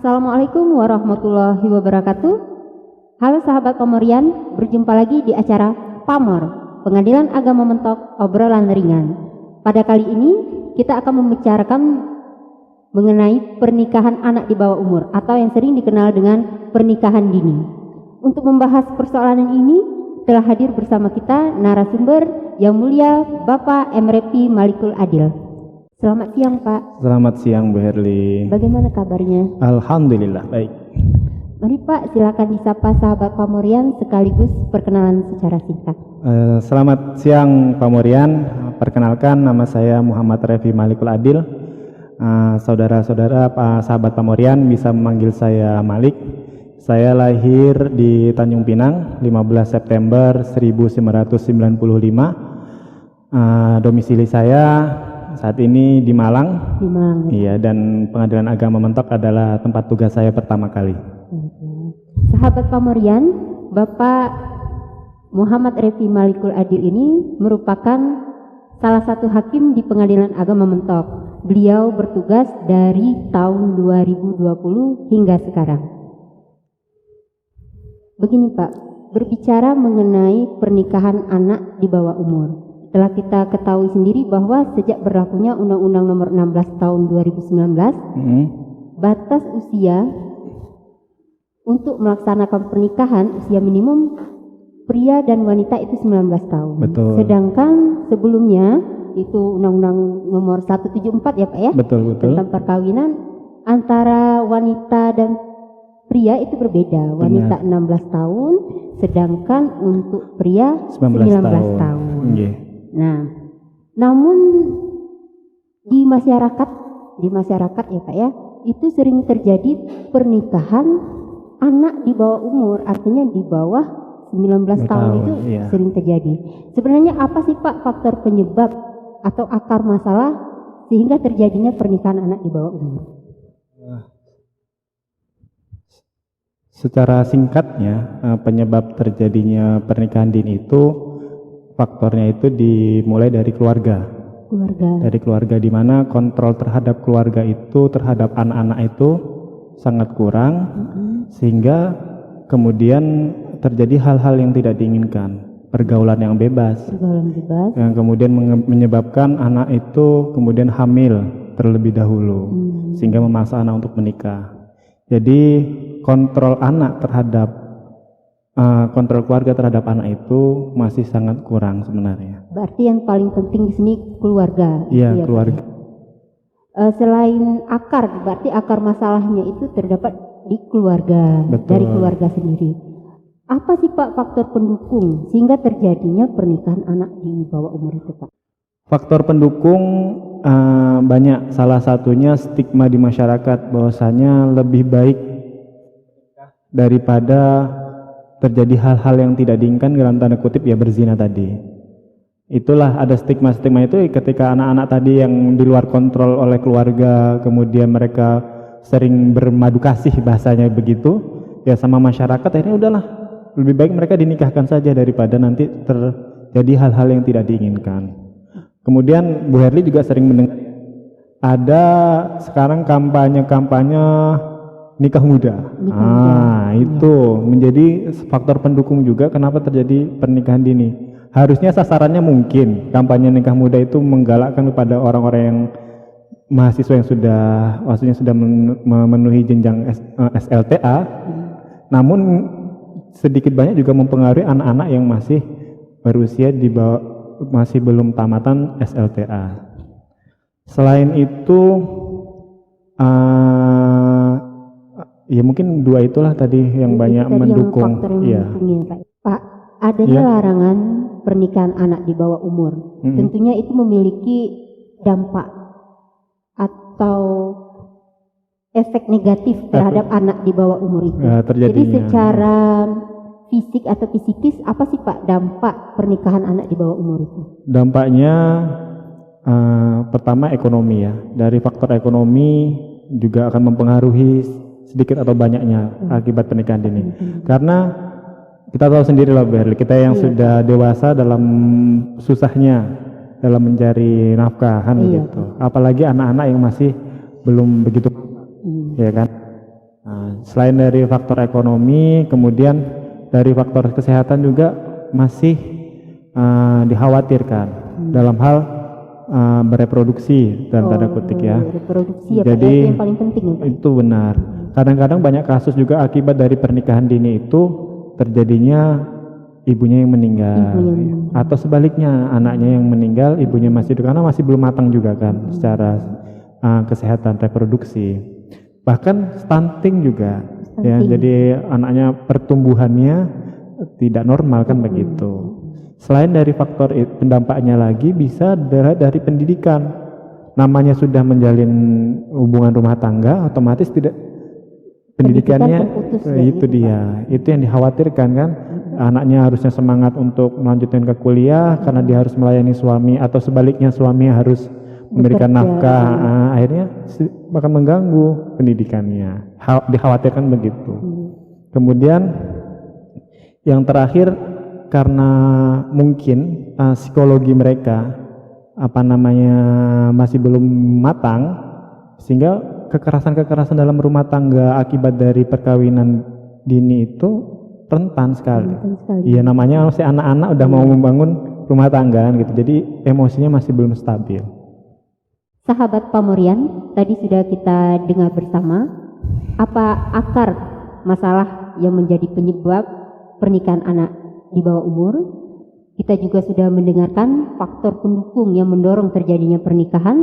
Assalamualaikum warahmatullahi wabarakatuh. Halo sahabat Pamorian, berjumpa lagi di acara Pamor, Pengadilan Agama Mentok, obrolan ringan. Pada kali ini kita akan membicarakan mengenai pernikahan anak di bawah umur atau yang sering dikenal dengan pernikahan dini. Untuk membahas persoalan ini telah hadir bersama kita narasumber yang mulia Bapak Emrepi Malikul Adil. Selamat siang Pak. Selamat siang Bu Herli. Bagaimana kabarnya? Alhamdulillah baik. Mari Pak, silakan disapa sahabat Pamorian sekaligus perkenalan secara singkat. Selamat siang Pamorian. Perkenalkan, nama saya Muhammad Refi Malikul Adil. Saudara-saudara sahabat Pamorian bisa memanggil saya Malik. Saya lahir di Tanjung Pinang 15 September 1995. Domisili saya saat ini di Malang. Di Malang. Iya, dan Pengadilan Agama Mentok adalah tempat tugas saya pertama kali. Sahabat Pamorian, Bapak Muhammad Refi Malikul Adil ini merupakan salah satu hakim di Pengadilan Agama Mentok. Beliau bertugas dari tahun 2020 hingga sekarang. Begini Pak, berbicara mengenai pernikahan anak di bawah umur. Telah kita ketahui sendiri bahwa sejak berlakunya Undang-Undang Nomor 16 Tahun 2019, batas usia untuk melaksanakan pernikahan usia minimum pria dan wanita itu 19 tahun. Betul. Sedangkan sebelumnya itu Undang-Undang Nomor 174 ya Pak ya? Betul. Tentang perkawinan antara wanita dan pria itu berbeda. Wanita 16 tahun, sedangkan untuk pria 19 tahun. Yeah. Nah, namun di masyarakat ya Pak ya, itu sering terjadi pernikahan anak di bawah umur, artinya di bawah 19 tahun itu iya. Sering terjadi. Sebenarnya apa sih Pak faktor penyebab atau akar masalah sehingga terjadinya pernikahan anak di bawah umur? Secara singkatnya, penyebab terjadinya pernikahan dini itu faktornya itu dimulai dari keluarga. Dari keluarga, di mana kontrol terhadap keluarga itu terhadap anak-anak itu sangat kurang, sehingga kemudian terjadi hal-hal yang tidak diinginkan, pergaulan yang bebas, yang kemudian menyebabkan anak itu kemudian hamil terlebih dahulu, sehingga memaksa anak untuk menikah. Jadi kontrol keluarga terhadap anak itu masih sangat kurang sebenarnya. Berarti yang paling penting di sini keluarga. Iya, keluarga. Selain akar, berarti akar masalahnya itu terdapat di keluarga. Betul. Dari keluarga sendiri. Apa sih Pak faktor pendukung sehingga terjadinya pernikahan anak di bawah umur itu Pak? Faktor pendukung banyak. Salah satunya stigma di masyarakat bahwasanya lebih baik daripada terjadi hal-hal yang tidak diinginkan, dalam tanda kutip ya berzina tadi. Itulah ada stigma-stigma itu ketika anak-anak tadi yang di luar kontrol oleh keluarga, kemudian mereka sering bermadu kasih bahasanya begitu, ya sama masyarakat akhirnya udahlah, lebih baik mereka dinikahkan saja daripada nanti terjadi hal-hal yang tidak diinginkan. Kemudian Bu Herli juga sering mendengar ada sekarang kampanye nikah muda. Itu menjadi faktor pendukung juga kenapa terjadi pernikahan dini. Harusnya sasarannya mungkin kampanye nikah muda itu menggalakkan kepada orang-orang yang mahasiswa yang sudah memenuhi jenjang SLTA. Namun sedikit banyak juga mempengaruhi anak-anak yang masih berusia di bawah, masih belum tamatan SLTA. Selain itu ya mungkin dua itulah tadi yang banyak mendukung. Iya. Pak, adanya larangan pernikahan anak di bawah umur. Tentunya itu memiliki dampak atau efek negatif terhadap anak di bawah umur itu. Jadi secara fisik atau psikis apa sih Pak dampak pernikahan anak di bawah umur itu? Dampaknya Pertama ekonomi ya. Dari faktor ekonomi juga akan mempengaruhi sedikit atau banyaknya akibat pernikahan dini. Karena kita tahu sendiri lah Bu Herli, kita yang sudah dewasa dalam susahnya dalam mencari nafkahan gitu. Apalagi anak-anak yang masih belum begitu, ya kan. Nah, selain dari faktor ekonomi, kemudian dari faktor kesehatan juga masih dikhawatirkan dalam hal bereproduksi dalam tanda kutip ya. Reproduksi ya, Jadi Pak, itu yang paling penting ya, Pak. itu benar. Kadang-kadang banyak kasus juga akibat dari pernikahan dini itu terjadinya ibunya yang meninggal, atau sebaliknya anaknya yang meninggal, ibunya masih hidup karena masih belum matang juga kan secara kesehatan reproduksi. Bahkan stunting juga ya, jadi anaknya pertumbuhannya tidak normal kan begitu. Selain dari faktor pendampaknya lagi bisa dari pendidikan. Namanya sudah menjalin hubungan rumah tangga, otomatis tidak pendidikannya itu dia. Itu yang dikhawatirkan kan. Anaknya harusnya semangat untuk melanjutkan ke kuliah karena dia harus melayani suami, atau sebaliknya suami harus memberikan nafkah, akhirnya akan mengganggu pendidikannya. Dikhawatirkan begitu. Kemudian yang terakhir, karena mungkin psikologi mereka masih belum matang, sehingga kekerasan dalam rumah tangga akibat dari perkawinan dini itu rentan sekali. Iya, namanya masih anak-anak udah mau membangun rumah tangga gitu, jadi emosinya masih belum stabil. Sahabat Pamorian, tadi sudah kita dengar bersama apa akar masalah yang menjadi penyebab pernikahan anak di bawah umur. Kita juga sudah mendengarkan faktor pendukung yang mendorong terjadinya pernikahan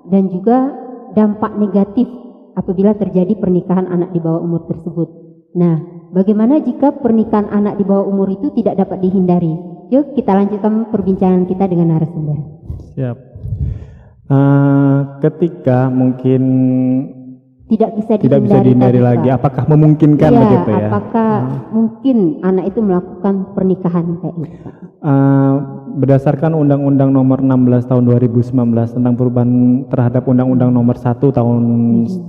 dan juga dampak negatif apabila terjadi pernikahan anak di bawah umur tersebut. Nah, bagaimana jika pernikahan anak di bawah umur itu tidak dapat dihindari? Yuk kita lanjutkan perbincangan kita dengan narasumber. Siap. Ketika mungkin tidak bisa dihindari lagi, apakah memungkinkan begitu ya? Apakah mungkin anak itu melakukan pernikahan kayak itu, Pak? Berdasarkan Undang-Undang Nomor 16 Tahun 2019 tentang perubahan terhadap Undang-Undang Nomor 1 Tahun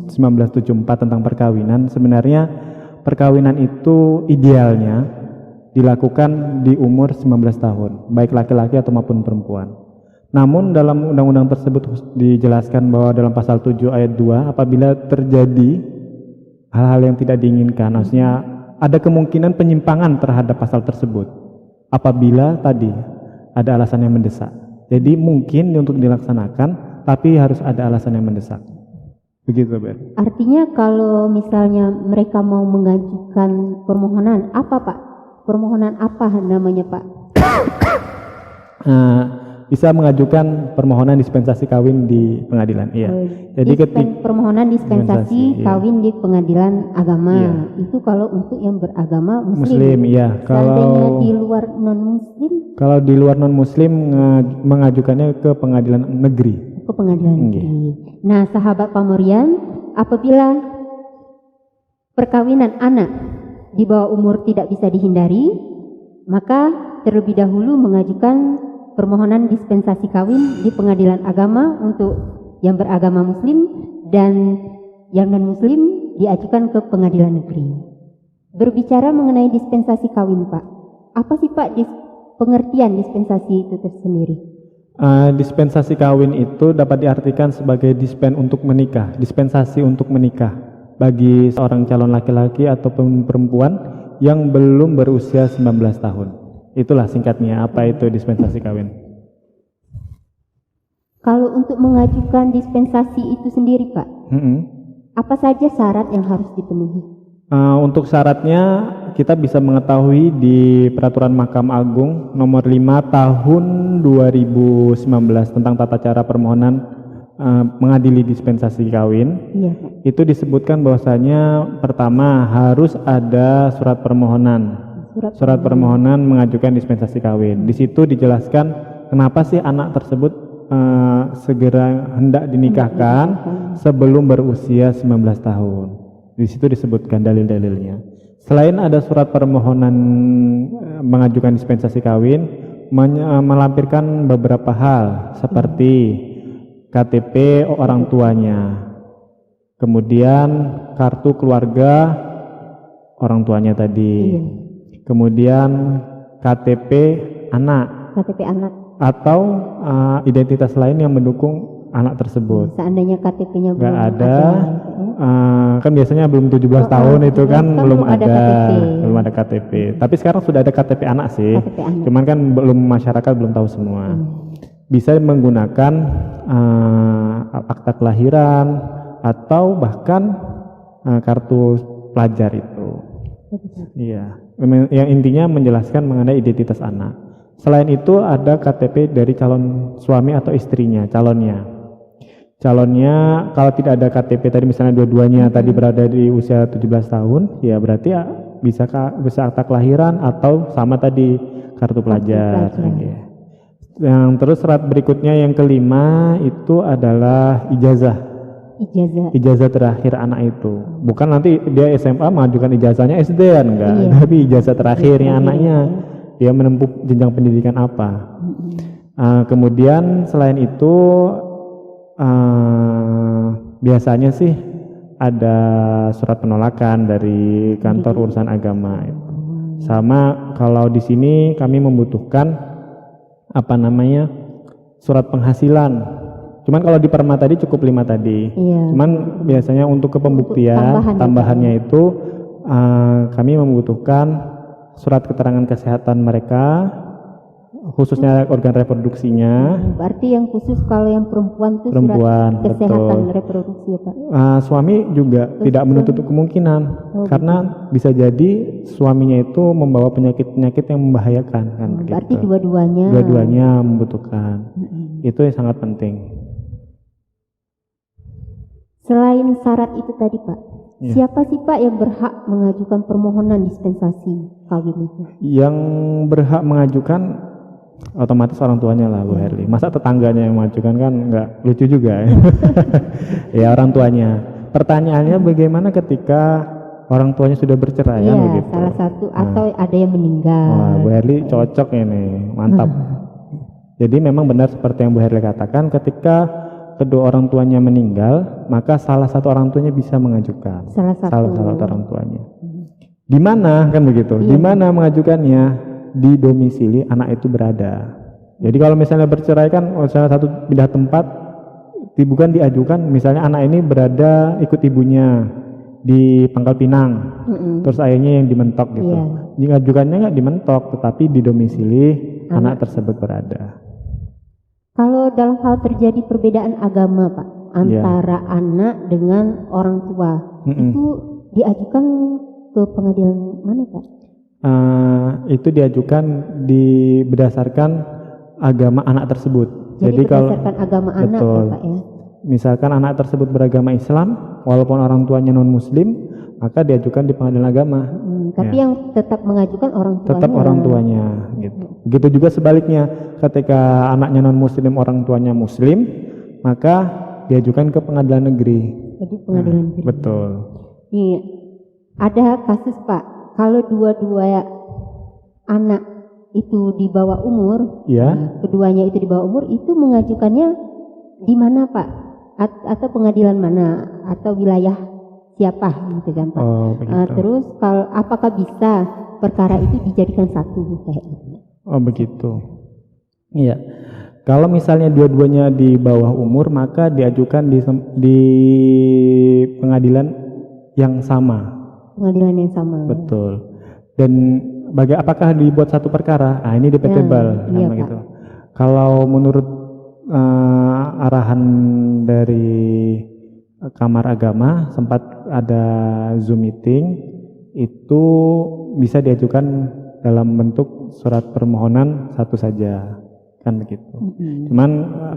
1974 tentang perkawinan, sebenarnya perkawinan itu idealnya dilakukan di umur 19 tahun, baik laki-laki atau maupun perempuan. Namun dalam undang-undang tersebut dijelaskan bahwa dalam pasal 7 ayat 2, apabila terjadi hal-hal yang tidak diinginkan, maksudnya ada kemungkinan penyimpangan terhadap pasal tersebut apabila tadi ada alasan yang mendesak. Jadi mungkin untuk dilaksanakan, tapi harus ada alasan yang mendesak. Begitu, Ber. Artinya kalau misalnya mereka mau mengajukan permohonan, apa Pak? Permohonan apa namanya, Pak? Bisa mengajukan permohonan dispensasi kawin di pengadilan. Iya. Jadi permohonan dispensasi kawin di pengadilan agama. Iya. Itu kalau untuk yang beragama Muslim. Iya. Kalau di luar non Muslim? Kalau di luar non Muslim mengajukannya ke pengadilan negeri. Ke pengadilan negeri. Nah, sahabat Pamorian, apabila perkawinan anak di bawah umur tidak bisa dihindari, maka terlebih dahulu mengajukan permohonan dispensasi kawin di pengadilan agama untuk yang beragama Muslim, dan yang non Muslim diajukan ke pengadilan negeri. Berbicara mengenai dispensasi kawin, Pak, apa sih Pak pengertian dispensasi itu tersendiri? Dispensasi kawin itu dapat diartikan sebagai dispensasi untuk menikah bagi seorang calon laki-laki ataupun perempuan yang belum berusia 19 tahun. Itulah singkatnya apa itu dispensasi kawin. Kalau untuk mengajukan dispensasi itu sendiri, Pak, apa saja syarat yang harus dipenuhi? Untuk syaratnya kita bisa mengetahui di Peraturan Mahkamah Agung Nomor 5 Tahun 2019 tentang tata cara permohonan mengadili dispensasi kawin. Iya. Itu disebutkan bahwasanya pertama harus ada surat permohonan. Surat permohonan mengajukan dispensasi kawin. Di situ dijelaskan kenapa sih anak tersebut segera hendak dinikahkan sebelum berusia 19 tahun. Di situ disebutkan dalil-dalilnya. Selain ada surat permohonan mengajukan dispensasi kawin, melampirkan beberapa hal seperti KTP orang tuanya, kemudian kartu keluarga orang tuanya tadi. Kemudian KTP anak atau identitas lain yang mendukung anak tersebut. Seandainya KTP-nya belum Nggak ada, gitu ya. kan biasanya belum 17 tahun itu 17 kan kan belum belum ada ada, KTP. belum ada KTP. Tapi sekarang sudah ada KTP anak sih. KTP anak. Cuman kan belum, masyarakat belum tahu semua. Bisa menggunakan akta kelahiran atau bahkan kartu pelajar itu. Iya, yang intinya menjelaskan mengenai identitas anak. Selain itu ada KTP dari calon suami atau istrinya, calonnya. Calonnya kalau tidak ada KTP tadi, misalnya dua-duanya tadi berada di usia 17 tahun, ya berarti ya bisa akta kelahiran atau sama tadi kartu pelajar. Iya. Yang terus syarat berikutnya yang kelima itu adalah ijazah. Ijazah terakhir anak itu. Bukan nanti dia SMA mengajukan ijazahnya SD kan enggak, tapi ijazah terakhirnya anaknya. Dia menempuh jenjang pendidikan apa. Kemudian selain itu biasanya sih ada surat penolakan dari kantor urusan agama itu. Sama kalau di sini kami membutuhkan surat penghasilan. Cuman kalau di Perma tadi cukup 5 tadi. Iya. Cuman biasanya untuk ke pembuktian tambahannya itu kami membutuhkan surat keterangan kesehatan mereka, khususnya organ reproduksinya. Berarti yang khusus kalau yang perempuan itu surat kesehatan reproduksi ya Pak? Suami juga tidak menutup kemungkinan, karena bisa jadi suaminya itu membawa penyakit-penyakit yang membahayakan kan. Berarti gitu. Dua-duanya membutuhkan. Itu yang sangat penting. Selain syarat itu tadi Pak, siapa sih Pak yang berhak mengajukan permohonan dispensasi kawin itu? Yang berhak mengajukan otomatis orang tuanya lah Bu Herli. Masa tetangganya yang mengajukan kan nggak lucu juga ya. Ya orang tuanya. Pertanyaannya bagaimana ketika orang tuanya sudah bercerai begitu? Salah satu atau ada yang meninggal. Wah, Bu Herli cocok ini, mantap. Jadi memang benar seperti yang Bu Herli katakan, ketika kedua orang tuanya meninggal, maka salah satu orang tuanya bisa mengajukan. Salah satu orang tuanya. Di mana kan begitu? Di mana mengajukannya? Di domisili anak itu berada. Jadi kalau misalnya bercerai kan salah satu pindah tempat, bukan diajukan, misalnya anak ini berada ikut ibunya di Pangkal Pinang, terus ayahnya yang di Mentok gitu. Diajukannya nggak di Mentok, tetapi di domisili anak tersebut berada. Kalau dalam hal terjadi perbedaan agama Pak antara anak dengan orang tua, itu diajukan ke pengadilan mana Pak? Itu diajukan berdasarkan agama anak tersebut. Jadi berdasarkan kalau agama anak ya Pak ya. Misalkan anak tersebut beragama Islam, walaupun orang tuanya non Muslim, maka diajukan di pengadilan agama. Tapi yang tetap mengajukan orang tuanya. Tetap orang tuanya, gitu. Begitu juga sebaliknya, ketika anaknya non Muslim, orang tuanya Muslim, maka diajukan ke pengadilan negeri. Jadi pengadilan negeri. Betul. Iya. Ada kasus Pak, kalau dua-dua anak itu di bawah umur, keduanya itu di bawah umur, itu mengajukannya di mana Pak? Atau pengadilan mana? Atau wilayah siapa gitu kan Pak? Terus kalau apakah bisa perkara itu dijadikan satu kayak gitu? Oh begitu. Iya. Kalau misalnya dua-duanya di bawah umur, maka diajukan di pengadilan yang sama. Pengadilan yang sama. Betul. Dan apakah dibuat satu perkara? Ini debatable sama gitu. Kalau menurut arahan dari Kamar Agama, sempat ada Zoom meeting, itu bisa diajukan dalam bentuk surat permohonan satu saja, kan begitu. Cuman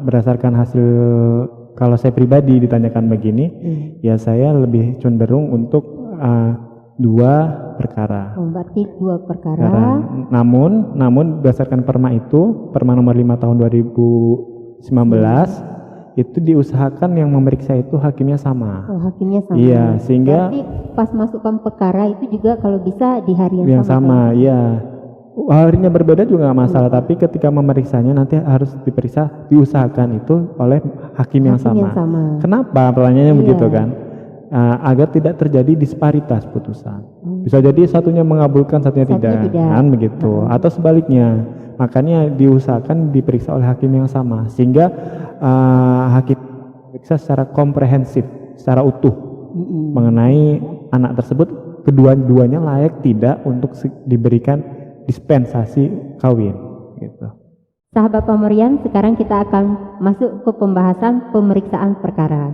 berdasarkan hasil, kalau saya pribadi ditanyakan begini, ya saya lebih cenderung untuk 2 perkara. Berarti 2 perkara. Namun berdasarkan Perma nomor 5 tahun 2019, itu diusahakan yang memeriksa itu hakimnya sama. Hakimnya sama. Iya, sehingga berarti pas masukkan perkara itu juga kalau bisa di hari yang sama. Iya. Harinya berbeda juga nggak masalah, tapi ketika memeriksanya nanti harus diusahakan itu oleh hakim yang sama. Kenapa? Pertanyaannya begitu kan? agar tidak terjadi disparitas putusan. Bisa jadi satunya mengabulkan, satunya tidak, kan begitu. Atau sebaliknya, makanya diusahakan diperiksa oleh hakim yang sama, sehingga hakim periksa secara komprehensif, secara utuh mengenai anak tersebut, kedua-duanya layak tidak untuk diberikan dispensasi kawin. Gitu. Sahabat Pamorian, sekarang kita akan masuk ke pembahasan pemeriksaan perkara.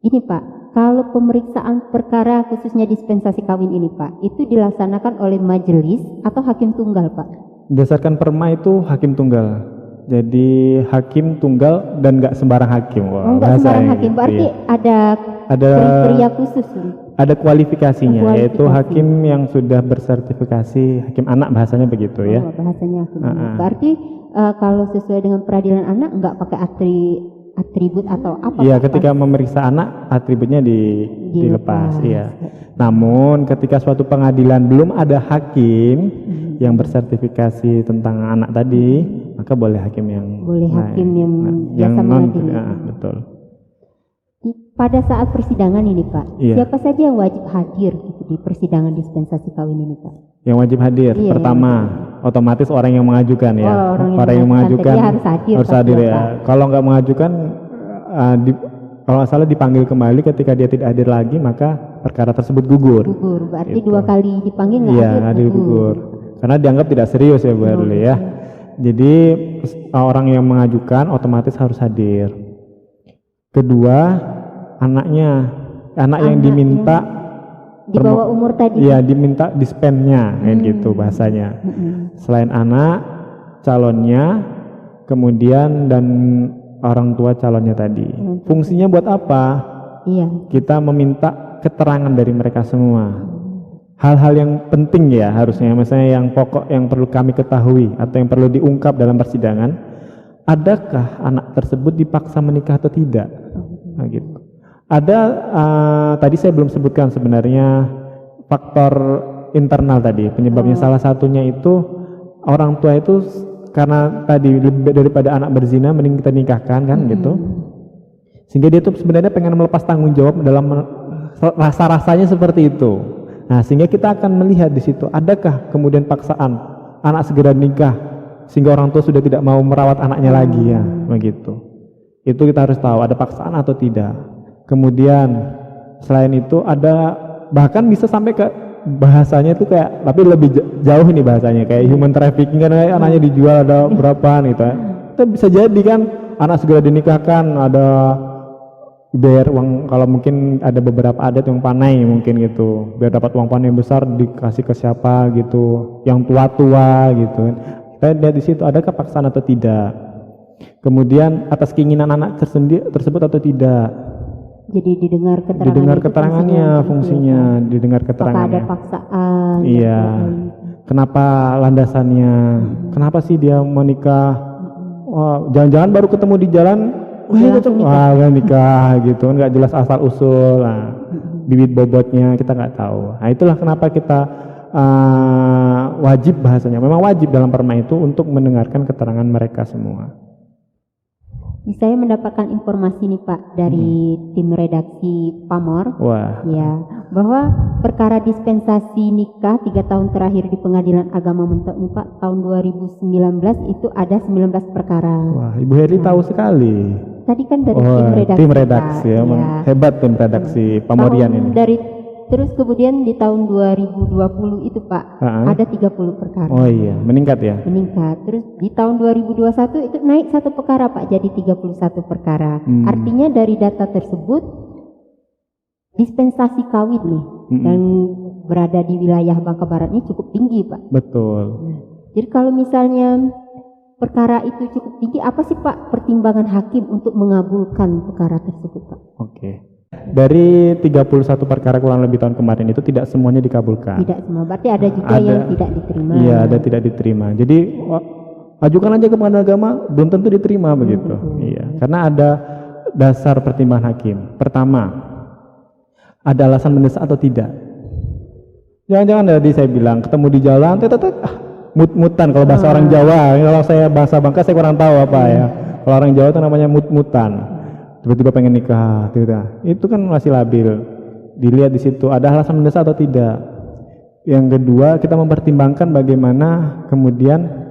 Ini Pak, kalau pemeriksaan perkara khususnya dispensasi kawin ini Pak, itu dilaksanakan oleh majelis atau hakim tunggal Pak? Berdasarkan perma itu hakim tunggal. Jadi hakim tunggal dan nggak sembarang hakim. Wah, nggak sembarang hakim, berarti ada kriteria khusus. Ada kualifikasinya, yaitu hakim yang sudah bersertifikasi, hakim anak bahasanya begitu ya. Bahasanya hakim anak. Berarti kalau sesuai dengan peradilan anak nggak pakai atribut atau apa? Iya, ketika memeriksa anak atributnya dilepas. Iya. Namun ketika suatu pengadilan belum ada hakim yang bersertifikasi tentang anak tadi, maka boleh hakim yang biasa mengadili. Betul. Pada saat persidangan ini Pak, siapa saja yang wajib hadir di persidangan dispensasi kawin ini Pak? Yang wajib hadir, pertama otomatis orang yang mengajukan ya. Orang yang mengajukan harus hadir ya. Kalau nggak mengajukan, kalau nggak salah dipanggil kembali. Ketika dia tidak hadir lagi, maka perkara tersebut gugur. Berarti gitu. 2 kali dipanggil nggak hadir? Iya, hadir gugur. Karena dianggap tidak serius ya Bu Erli ya. Jadi orang yang mengajukan otomatis harus hadir. Kedua, anak yang diminta di bawah umur tadi. Iya, diminta dispennya, kayak gitu bahasanya. Selain anak, calonnya, kemudian dan orang tua calonnya tadi. Fungsinya buat apa? Iya. Kita meminta keterangan dari mereka semua. Hal-hal yang penting ya harusnya, misalnya yang pokok yang perlu kami ketahui atau yang perlu diungkap dalam persidangan. Adakah anak tersebut dipaksa menikah atau tidak? Nah, gitu. Ada tadi saya belum sebutkan sebenarnya faktor internal tadi penyebabnya. Salah satunya itu orang tua itu karena tadi lebih daripada anak berzina mending kita nikahkan kan gitu, sehingga dia tuh sebenarnya pengen melepas tanggung jawab dalam rasa-rasanya seperti itu. Nah, sehingga kita akan melihat di situ adakah kemudian paksaan anak segera nikah sehingga orang tua sudah tidak mau merawat anaknya lagi ya begitu. Itu kita harus tahu ada paksaan atau tidak. Kemudian selain itu ada bahkan bisa sampai ke bahasanya itu kayak, tapi lebih jauh ini bahasanya kayak human trafficking kan, anaknya dijual ada berapaan gitu ya. Itu bisa jadi kan anak segera dinikahkan, ada biar uang, kalau mungkin ada beberapa adat yang panai mungkin gitu, biar dapat uang panai besar dikasih ke siapa gitu, yang tua-tua gitu. Kita lihat di situ adakah paksaan atau tidak. Kemudian atas keinginan anak tersebut atau tidak. Jadi didengar keterangannya, fungsinya didengar keterangannya. Apakah ada paksaan? Iya. Kenapa landasannya? Kenapa sih dia mau nikah? Wah, jangan-jangan baru ketemu di jalan, nikah gitu, nggak jelas asal usul. Nah, bibit bobotnya kita nggak tahu. Nah, itulah kenapa kita wajib bahasanya. Memang wajib dalam perma itu untuk mendengarkan keterangan mereka semua. Saya mendapatkan informasi nih Pak dari tim redaksi Pamor. Ya, bahwa perkara dispensasi nikah 3 tahun terakhir di Pengadilan Agama Mentok nih Pak, tahun 2019 itu ada 19 perkara. Wah, Ibu Heri tahu sekali. Tadi kan dari tim redaksi ya. Hebat tim redaksi Pamorian ini. Terus kemudian di tahun 2020 itu Pak, ada 30 perkara. Oh iya, meningkat ya? Meningkat. Terus di tahun 2021 itu naik 1 perkara Pak, jadi 31 perkara. Artinya dari data tersebut, dispensasi kawin nih, dan berada di wilayah Bangka Barat ini cukup tinggi Pak. Betul. Jadi kalau misalnya perkara itu cukup tinggi, apa sih Pak pertimbangan hakim untuk mengabulkan perkara tersebut Pak? Oke. Dari 31 perkara kurang lebih tahun kemarin itu tidak semuanya dikabulkan. Tidak semua, berarti ada juga yang tidak diterima. Iya, ada tidak diterima. Jadi ajukan aja ke Pengadilan Agama, belum tentu diterima begitu. Iya, karena ada dasar pertimbangan hakim. Pertama, ada alasan mendesak atau tidak. Jangan-jangan tadi saya bilang ketemu di jalan, mut-mutan kalau bahasa orang Jawa. Kalau saya bahasa Bangka saya kurang tahu apa ya. Kalau orang Jawa itu namanya mut-mutan. tiba-tiba pengen nikah, tiba-tiba. Itu kan masih labil. Dilihat di situ ada alasan mendesak atau tidak. Yang kedua, kita mempertimbangkan bagaimana kemudian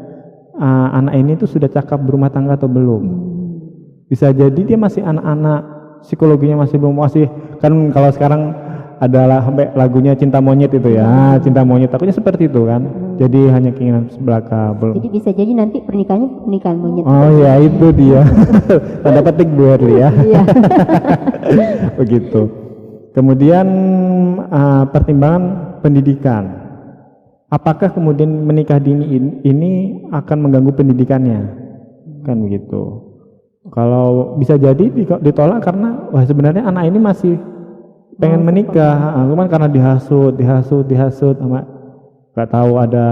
anak ini tuh sudah cakap berumah tangga atau belum. Bisa jadi dia masih anak-anak, psikologinya masih belum, masih kan kalau sekarang adalah sampai lagunya cinta monyet itu ya, cinta monyet, takutnya seperti itu kan. Jadi hanya keinginan belaka belum. Jadi bisa jadi nanti pernikahannya pernikahan monyet. Oh ya, itu dia. Tanda petik Bu Herli ya. Iya. Begitu. Kemudian pertimbangan pendidikan. Apakah kemudian menikah dini ini akan mengganggu pendidikannya? Kan begitu. Kalau bisa jadi ditolak karena wah sebenarnya anak ini masih pengen menikah, cuman karena dihasut sama nggak tahu ada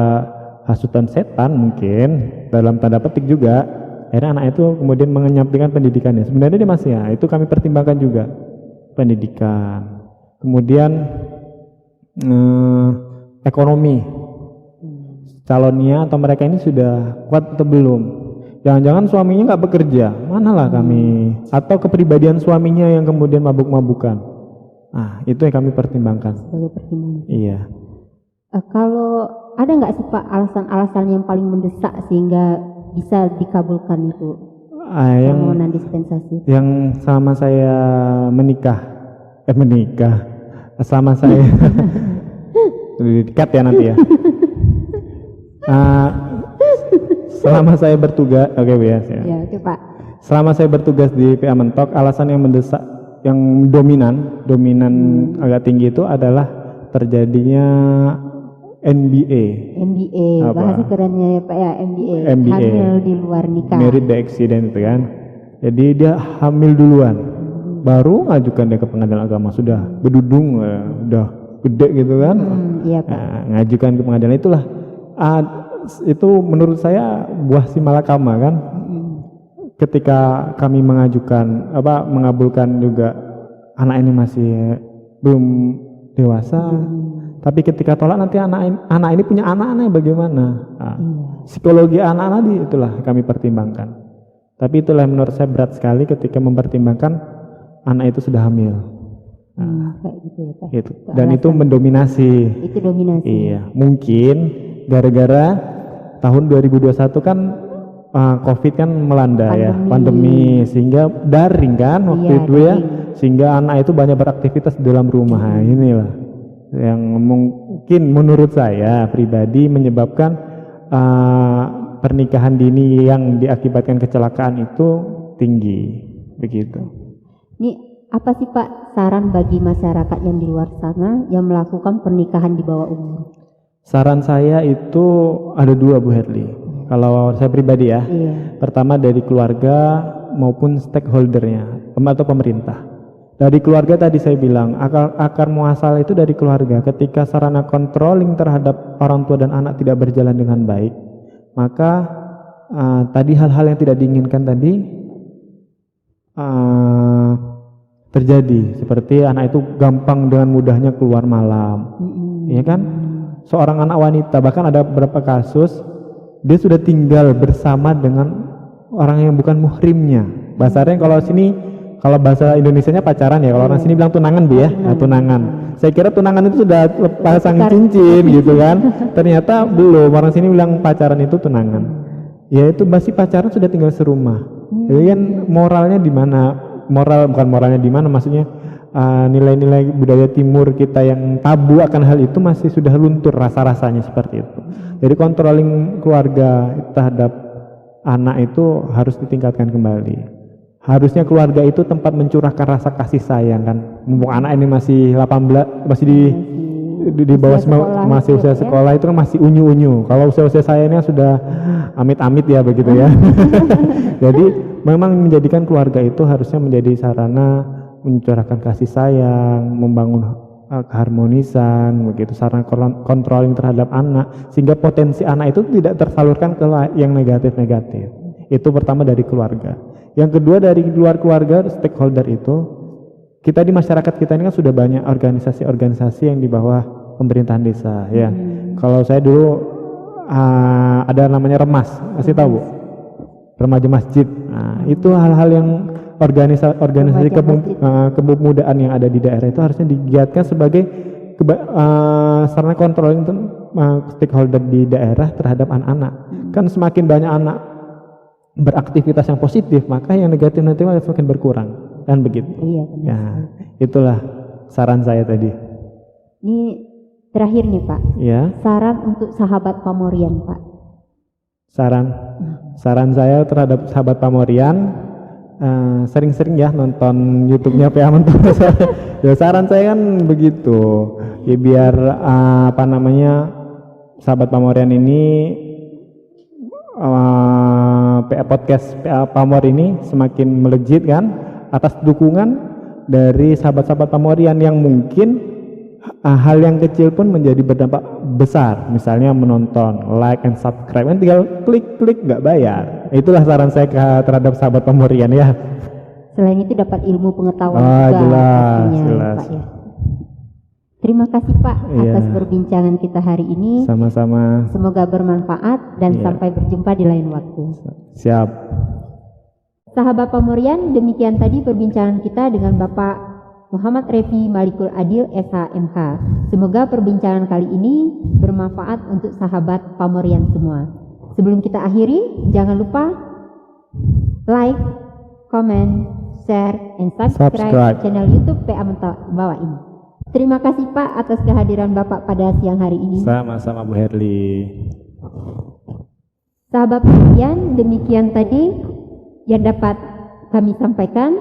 hasutan setan mungkin dalam tanda petik juga, akhirnya anak itu kemudian menyampingkan pendidikannya. Sebenarnya dia masih ya, itu kami pertimbangkan juga pendidikan. Kemudian ekonomi, calonnya atau mereka ini sudah kuat atau belum. Jangan-jangan suaminya nggak bekerja, manalah kami, atau kepribadian suaminya yang kemudian mabuk-mabukan. Nah, itu yang kami pertimbangkan. Sebagai pertimbangan. Iya. Kalau ada nggak sih Pak alasan-alasan yang paling mendesak sehingga bisa dikabulkan itu permohonan dispensasi? Yang selama saya menikah, selama saya dekat ya nanti ya. Selama saya bertugas, oke Bu ya. Ya, oke Pak. Selama saya bertugas di PA Mentok, alasan yang mendesak, yang dominan agak tinggi itu adalah terjadinya MBA. Bahasa kerennya ya Pak ya, MBA. Hamil di luar nikah. Married by accident itu kan. Jadi dia hamil duluan, baru ngajukan dia ke pengadilan agama, sudah bedudung, udah gede gitu kan. Iya Pak. Nah, ngajukan ke pengadilan itulah. Itu menurut saya buah si malakama kan. Ketika kami mengabulkan juga anak ini masih belum dewasa, tapi ketika tolak nanti anak ini punya anak-anak bagaimana? Psikologi anak-anak itulah kami pertimbangkan. Tapi itulah menurut saya berat sekali ketika mempertimbangkan anak itu sudah hamil. Kayak gitu ya Pak. Itu. Dan itu mendominasi. Itu dominasi. Iya, mungkin gara-gara tahun 2021 kan COVID kan melanda pandemi sehingga daring kan waktu itu ya, sehingga anak itu banyak beraktivitas di dalam rumah. Inilah yang mungkin menurut saya pribadi menyebabkan pernikahan dini yang diakibatkan kecelakaan itu tinggi, begitu. Ini apa sih Pak saran bagi masyarakat yang di luar sana yang melakukan pernikahan di bawah umur? Saran saya itu ada dua Bu Herli. Kalau saya pribadi ya, pertama dari keluarga maupun stakeholdernya atau pemerintah. Dari keluarga tadi saya bilang akar muasal itu dari keluarga. Ketika sarana controlling terhadap orang tua dan anak tidak berjalan dengan baik, maka tadi hal-hal yang tidak diinginkan tadi terjadi. Seperti anak itu gampang dengan mudahnya keluar malam, ya kan? Seorang anak wanita, bahkan ada beberapa kasus dia sudah tinggal bersama dengan orang yang bukan muhrimnya. Bahasanya kalau bahasa Indonesianya pacaran ya, kalau orang sini bilang tunangan Bu ya, tunangan. Saya kira tunangan itu sudah pasang cincin gitu kan. Ternyata belum, orang sini bilang pacaran itu tunangan. Ya itu masih pacaran sudah tinggal serumah. Jadi kan moralnya di mana? Bukan moralnya di mana, maksudnya nilai-nilai budaya timur kita yang tabu akan hal itu masih sudah luntur rasa-rasanya seperti itu. Jadi controlling keluarga terhadap anak itu harus ditingkatkan kembali. Harusnya keluarga itu tempat mencurahkan rasa kasih sayang kan. Mumpung anak ini masih 18, masih di bawah masih usia sekolah itu kan masih unyu-unyu. Kalau usia-usia saya ini sudah amit-amit ya begitu ya. Jadi memang menjadikan keluarga itu harusnya menjadi sarana mencurahkan kasih sayang, membangun keharmonisan, begitu, sarana controlling terhadap anak, sehingga potensi anak itu tidak tersalurkan ke yang negatif-negatif. Itu pertama dari keluarga. Yang kedua dari luar keluarga, stakeholder itu, kita di masyarakat kita ini kan sudah banyak organisasi-organisasi yang di bawah pemerintahan desa, ya. Kalau saya dulu ada namanya Remas, masih tahu? Remaja Masjid. Nah, itu hal-hal yang organisasi Remaja masjid. kepemudaan yang ada di daerah itu harusnya digiatkan sebagai sarana controlling stakeholder di daerah terhadap anak-anak. Kan semakin banyak anak beraktivitas yang positif, maka yang negatif akan semakin berkurang, kan begitu. Iya, benar. Ya, itulah saran saya tadi. Ini terakhir nih Pak, Ya, saran untuk sahabat Pamorian Pak. saran saya terhadap sahabat Pamorian, sering-sering ya nonton YouTube-nya PA Mentok. Ya, saran saya kan begitu. Ya biar sahabat Pamorian ini PA Podcast PA Pamor ini semakin melejit kan atas dukungan dari sahabat-sahabat Pamorian yang mungkin hal yang kecil pun menjadi berdampak besar, misalnya menonton, like and subscribe, kan tinggal klik nggak bayar. Itulah saran saya terhadap sahabat Pamorian ya. Selain itu dapat ilmu pengetahuan juga pastinya, jelas. Pak ya. Terima kasih Pak atas perbincangan kita hari ini. Sama-sama. Semoga bermanfaat dan sampai berjumpa di lain waktu. Siap. Sahabat Pamorian, demikian tadi perbincangan kita dengan Bapak Muhammad Refi Malikul Adil SHMH. Semoga perbincangan kali ini bermanfaat untuk sahabat Pamorian semua. Sebelum kita akhiri, jangan lupa like, comment, share, and subscribe channel YouTube PA Mentok bawah ini. Terima kasih Pak atas kehadiran Bapak pada siang hari ini. Sama-sama Bu Herli. Sahabat Pamorian, demikian tadi yang dapat kami sampaikan.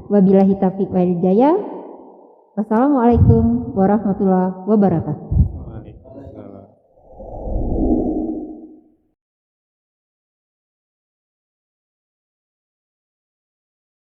Wabillahi taufiq wal hidayah. Wassalamualaikum warahmatullahi wabarakatuh.